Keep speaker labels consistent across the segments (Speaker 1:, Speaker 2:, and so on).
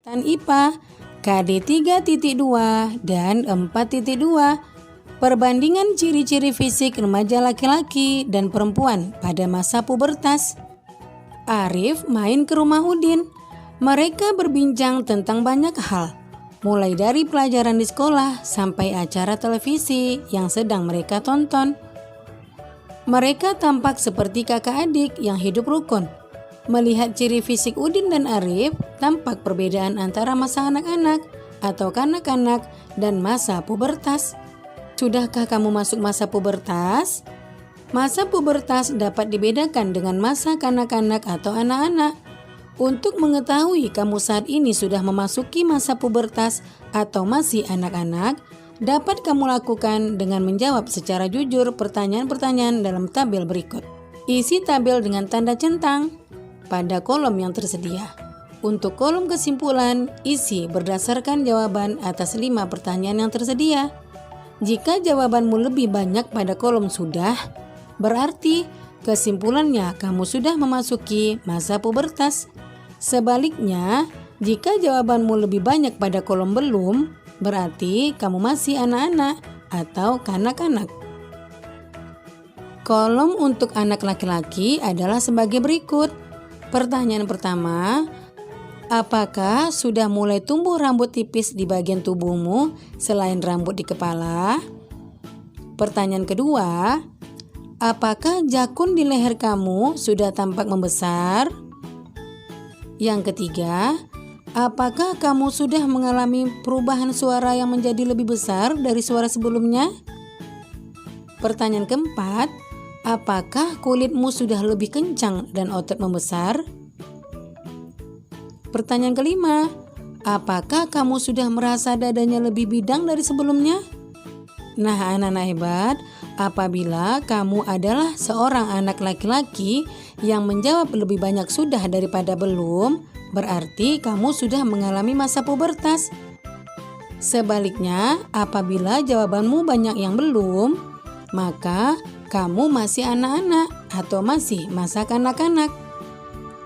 Speaker 1: Tan IPA KD 3.2 dan 4.2. Perbandingan ciri-ciri fisik remaja laki-laki dan perempuan pada masa pubertas. Arif main ke rumah Udin. Mereka berbincang tentang banyak hal, mulai dari pelajaran di sekolah sampai acara televisi yang sedang mereka tonton. Mereka tampak seperti kakak adik yang hidup rukun. Melihat ciri fisik Udin dan Arif, tampak perbedaan antara masa anak-anak atau kanak-kanak dan masa pubertas. Sudahkah kamu masuk masa pubertas? Masa pubertas dapat dibedakan dengan masa kanak-kanak atau anak-anak. Untuk mengetahui kamu saat ini sudah memasuki masa pubertas atau masih anak-anak, dapat kamu lakukan dengan menjawab secara jujur pertanyaan-pertanyaan dalam tabel berikut. Isi tabel dengan tanda centang pada kolom yang tersedia. Untuk kolom kesimpulan, isi berdasarkan jawaban atas 5 pertanyaan yang tersedia. Jika jawabanmu lebih banyak pada kolom sudah, berarti kesimpulannya kamu sudah memasuki masa pubertas. Sebaliknya, jika jawabanmu lebih banyak pada kolom belum, berarti kamu masih anak-anak atau kanak-kanak. Kolom untuk anak laki-laki adalah sebagai berikut. Pertanyaan pertama, apakah sudah mulai tumbuh rambut tipis di bagian tubuhmu selain rambut di kepala? Pertanyaan kedua, apakah jakun di leher kamu sudah tampak membesar? Yang ketiga, apakah kamu sudah mengalami perubahan suara yang menjadi lebih besar dari suara sebelumnya? Pertanyaan keempat, apakah kulitmu sudah lebih kencang dan otot membesar? Pertanyaan kelima, apakah kamu sudah merasa dadanya lebih bidang dari sebelumnya? Nah, anak-anak hebat, apabila kamu adalah seorang anak laki-laki yang menjawab lebih banyak sudah daripada belum, berarti kamu sudah mengalami masa pubertas. Sebaliknya, apabila jawabanmu banyak yang belum, maka kamu masih anak-anak atau masih masa kanak-kanak.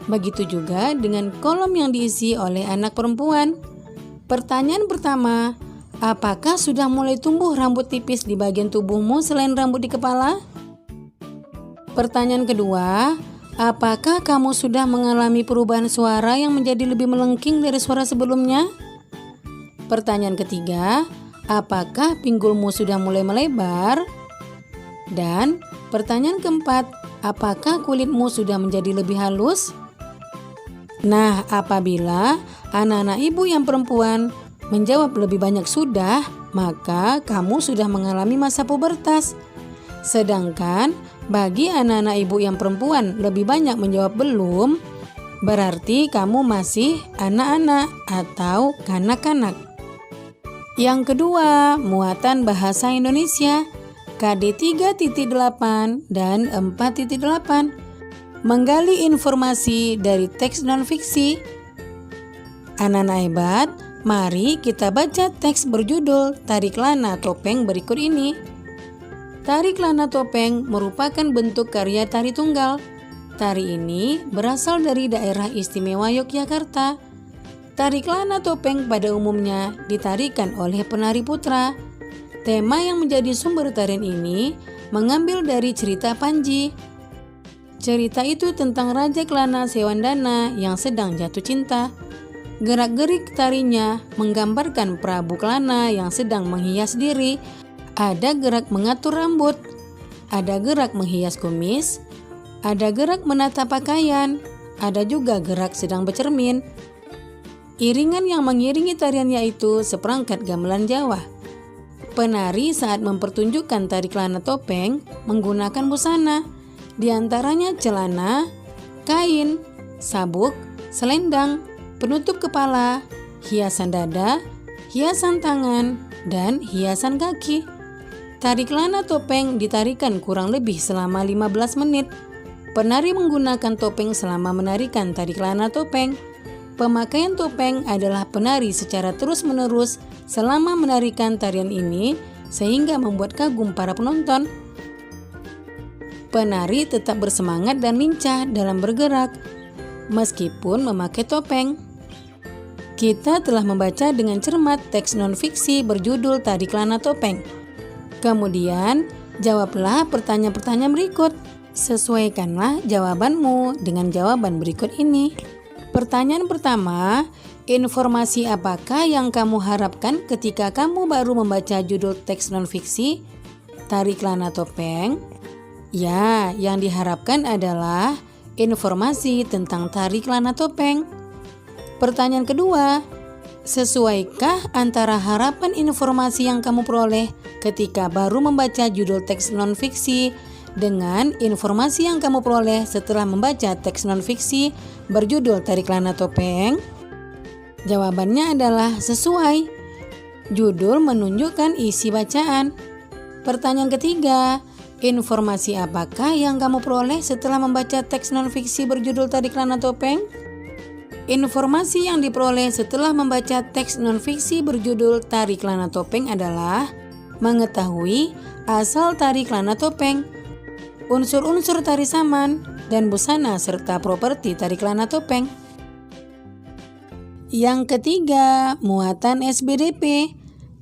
Speaker 1: Begitu juga dengan kolom yang diisi oleh anak perempuan. Pertanyaan pertama, apakah sudah mulai tumbuh rambut tipis di bagian tubuhmu selain rambut di kepala? Pertanyaan kedua, apakah kamu sudah mengalami perubahan suara yang menjadi lebih melengking dari suara sebelumnya? Pertanyaan ketiga, apakah pinggulmu sudah mulai melebar? Dan pertanyaan keempat, apakah kulitmu sudah menjadi lebih halus? Nah, apabila anak-anak ibu yang perempuan menjawab lebih banyak sudah, maka kamu sudah mengalami masa pubertas. Sedangkan bagi anak-anak ibu yang perempuan lebih banyak menjawab belum, berarti kamu masih anak-anak atau kanak-kanak. Yang kedua, muatan bahasa Indonesia KD 3.8 dan 4.8. Menggali informasi dari teks non-fiksi. Anak-anak hebat, mari kita baca teks berjudul Tarik Lana Topeng berikut ini. Tarik Lana Topeng merupakan bentuk karya tari tunggal. Tari ini berasal dari daerah istimewa Yogyakarta. Tarik Lana Topeng pada umumnya ditarikan oleh penari putra. Tema yang menjadi sumber tarian ini mengambil dari cerita Panji. Cerita itu tentang Raja Kelana Sewandana yang sedang jatuh cinta. Gerak-gerik tarinya menggambarkan Prabu Kelana yang sedang menghias diri. Ada gerak mengatur rambut, ada gerak menghias kumis, ada gerak menata pakaian, ada juga gerak sedang bercermin. Iringan yang mengiringi tarian yaitu seperangkat gamelan Jawa. Penari saat mempertunjukkan tarik lana topeng menggunakan busana, di antaranya celana, kain, sabuk, selendang, penutup kepala, hiasan dada, hiasan tangan, dan hiasan kaki. Tarik lana topeng ditarikan kurang lebih selama 15 menit. Penari menggunakan topeng selama menarikan tarik lana topeng. Pemakaian topeng adalah penari secara terus-menerus selama menarikan tarian ini sehingga membuat kagum para penonton. Penari tetap bersemangat dan lincah dalam bergerak meskipun memakai topeng. Kita telah membaca dengan cermat teks non-fiksi berjudul Tari Kelana Topeng. Kemudian, jawablah pertanyaan-pertanyaan berikut. Sesuaikanlah jawabanmu dengan jawaban berikut ini. Pertanyaan pertama, informasi apakah yang kamu harapkan ketika kamu baru membaca judul teks non-fiksi Tari Kelana Topeng? Ya, yang diharapkan adalah informasi tentang Tari Kelana Topeng. Pertanyaan kedua, sesuaikah antara harapan informasi yang kamu peroleh ketika baru membaca judul teks non-fiksi dengan informasi yang kamu peroleh setelah membaca teks non-fiksi berjudul Tari Kelana Topeng? Jawabannya adalah sesuai. Judul menunjukkan isi bacaan. Pertanyaan ketiga, informasi apakah yang kamu peroleh setelah membaca teks non-fiksi berjudul Tari Kelana Topeng? Informasi yang diperoleh setelah membaca teks non-fiksi berjudul Tari Kelana Topeng adalah mengetahui asal Tari Kelana Topeng, unsur-unsur tari saman, dan busana serta properti Tari Kelana Topeng. Yang ketiga, muatan SBDP,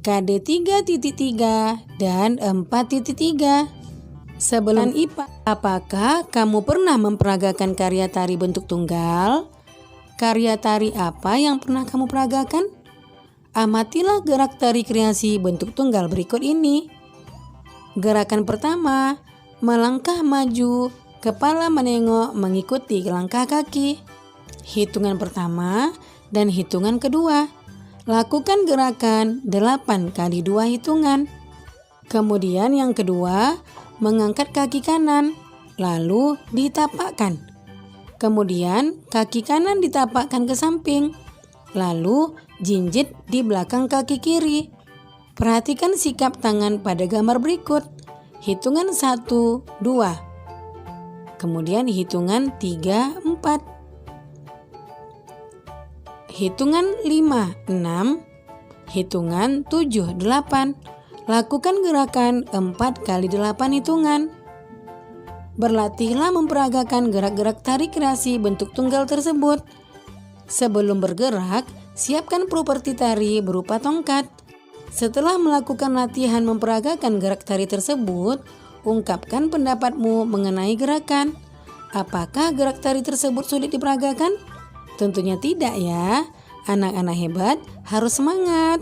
Speaker 1: KD 3.3 dan 4.3. Sebelum IPA, apakah kamu pernah memperagakan karya tari bentuk tunggal? Karya tari apa yang pernah kamu peragakan? Amatilah gerak tari kreasi bentuk tunggal berikut ini. Gerakan pertama, melangkah maju, kepala menengok mengikuti langkah kaki. Hitungan pertama dan hitungan kedua. Lakukan gerakan 8 kali 2 hitungan. Kemudian yang kedua, mengangkat kaki kanan, lalu ditapakkan. Kemudian kaki kanan ditapakkan ke samping, lalu jinjit di belakang kaki kiri. Perhatikan sikap tangan pada gambar berikut. Hitungan 1, 2. Kemudian hitungan 3, 4. Hitungan 5, 6. Hitungan 7, 8. Lakukan gerakan 4 kali 8 hitungan. Berlatihlah memperagakan gerak-gerak tari kreasi bentuk tunggal tersebut. Sebelum bergerak, siapkan properti tari berupa tongkat. Setelah melakukan latihan memperagakan gerak tari tersebut, ungkapkan pendapatmu mengenai gerakan. Apakah gerak tari tersebut sulit diperagakan? Tentunya tidak ya. Anak-anak hebat harus semangat.